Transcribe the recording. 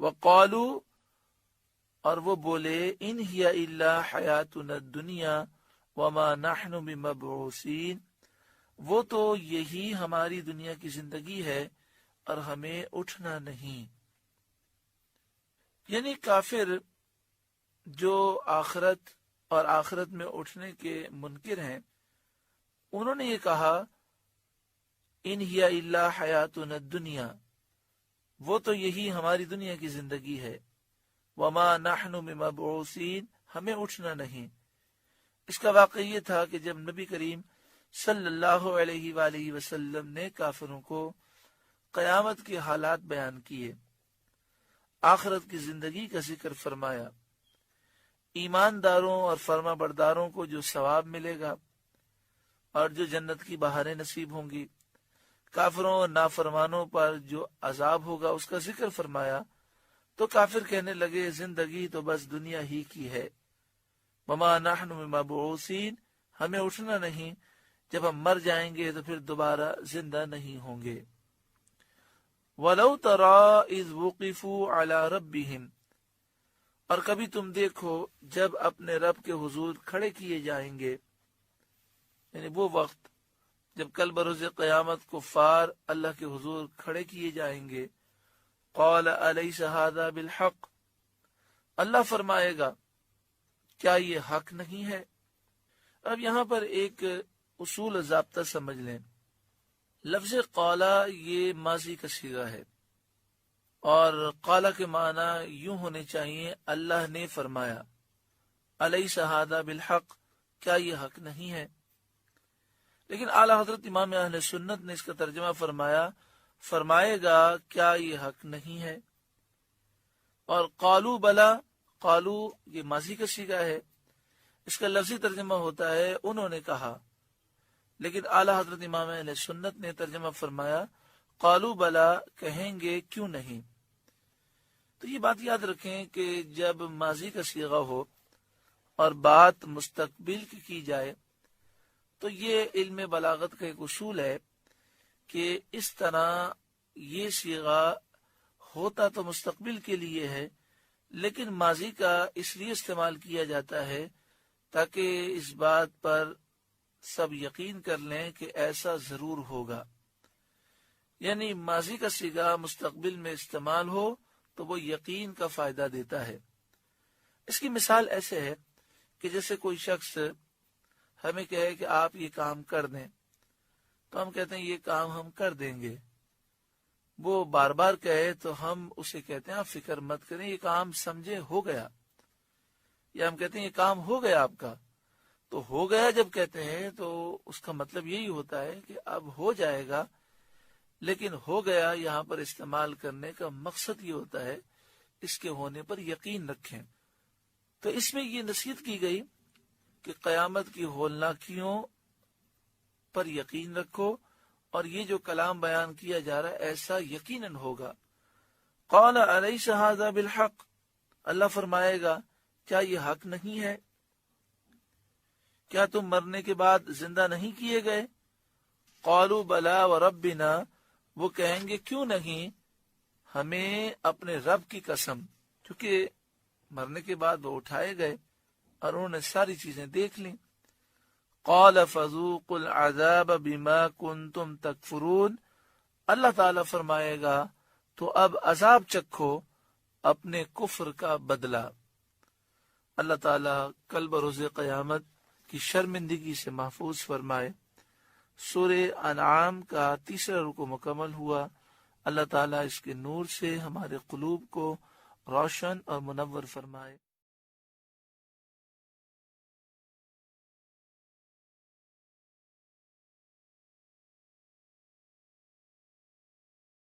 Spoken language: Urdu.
وقالو، اور وہ بولے، ان ہی الا حیاتنا الدنیا وما نحن بمبعوثین، وہ تو یہی ہماری دنیا کی زندگی ہے اور ہمیں اٹھنا نہیں۔ یعنی کافر جو آخرت اور آخرت میں اٹھنے کے منکر ہیں، انہوں نے یہ کہا ان ہی الا حیاتنا الدنیا، وہ تو یہی ہماری دنیا کی زندگی ہے، وما نحن بمبعوثین، ہمیں اٹھنا نہیں۔ اس کا واقعہ یہ تھا کہ جب نبی کریم صلی اللہ علیہ وآلہ وسلم نے کافروں کو قیامت کے حالات بیان کیے، آخرت کی زندگی کا ذکر فرمایا، ایمانداروں اور فرما برداروں کو جو ثواب ملے گا اور جو جنت کی بہاریں نصیب ہوں گی، کافروں اور نافرمانوں پر جو عذاب ہوگا اس کا ذکر فرمایا، تو کافر کہنے لگے زندگی تو بس دنیا ہی کی ہے، وما نحن بمبعوثین، ہمیں اٹھنا نہیں، جب ہم مر جائیں گے تو پھر دوبارہ زندہ نہیں ہوں گے۔ وَلَوْ تَرَىٰ إِذْ وُقِفُوا عَلَىٰ رَبِّهِمْ، اور کبھی تم دیکھو جب اپنے رب کے حضور کھڑے کیے جائیں گے، یعنی وہ وقت جب کل بروز قیامت کفار اللہ کے حضور کھڑے کیے جائیں گے۔ قَالَ أَلَيْسَ هَٰذَا بِالْحَقِّ، اللہ فرمائے گا کیا یہ حق نہیں ہے؟ اب یہاں پر ایک اصول ضابطہ سمجھ لیں، لفظ قالا یہ ماضی کا صیغہ ہے، اور قالا کے معنی یوں ہونے چاہیے اللہ نے فرمایا، الیس ھذا بالحق، کیا یہ حق نہیں ہے؟ لیکن اعلی حضرت امام اہل سنت نے اس کا ترجمہ فرمایا، فرمائے گا کیا یہ حق نہیں ہے؟ اور قالو بلا، قالو یہ ماضی کا صیغہ ہے، اس کا لفظی ترجمہ ہوتا ہے انہوں نے کہا، لیکن اعلی حضرت امام اہل سنت نے ترجمہ فرمایا قالو بلا، کہیں گے کیوں نہیں۔ تو یہ بات یاد رکھیں کہ جب ماضی کا صیغہ ہو اور بات مستقبل کی جائے تو یہ علم بلاغت کا ایک اصول ہے کہ اس طرح یہ صیغہ ہوتا تو مستقبل کے لیے ہے، لیکن ماضی کا اس لیے استعمال کیا جاتا ہے تاکہ اس بات پر سب یقین کر لیں کہ ایسا ضرور ہوگا۔ یعنی ماضی کا صیغہ مستقبل میں استعمال ہو تو وہ یقین کا فائدہ دیتا ہے۔ اس کی مثال ایسے ہے کہ جیسے کوئی شخص ہمیں کہے کہ آپ یہ کام کر دیں، تو ہم کہتے ہیں یہ کام ہم کر دیں گے۔ وہ بار بار کہے تو ہم اسے کہتے ہیں آپ فکر مت کریں، یہ کام سمجھے ہو گیا، یا ہم کہتے ہیں یہ کام ہو گیا آپ کا۔ تو ہو گیا جب کہتے ہیں تو اس کا مطلب یہی ہوتا ہے کہ اب ہو جائے گا، لیکن ہو گیا یہاں پر استعمال کرنے کا مقصد یہ ہوتا ہے اس کے ہونے پر یقین رکھیں۔ تو اس میں یہ نصیحت کی گئی کہ قیامت کی ہولناکیوں پر یقین رکھو، اور یہ جو کلام بیان کیا جا رہا ہے ایسا یقیناً ہوگا۔ قال الیس ھذا بالحق، اللہ فرمائے گا کیا یہ حق نہیں ہے؟ کیا تم مرنے کے بعد زندہ نہیں کیے گئے؟ قالوا بلا وربنا، وہ کہیں گے کیوں نہیں، ہمیں اپنے رب کی قسم، کیونکہ مرنے کے بعد وہ اٹھائے گئے اور انہوں نے ساری چیزیں دیکھ لیں۔ قال فذوقوا العذاب بما کنتم تکفرون، اللہ تعالیٰ فرمائے گا تو اب عذاب چکھو اپنے کفر کا بدلہ۔ اللہ تعالیٰ کل بروز قیامت کی شرمندگی سے محفوظ فرمائے۔ سورہ انعام کا 3 رکوع مکمل ہوا۔ اللہ تعالیٰ اس کے نور سے ہمارے قلوب کو روشن اور منور فرمائے۔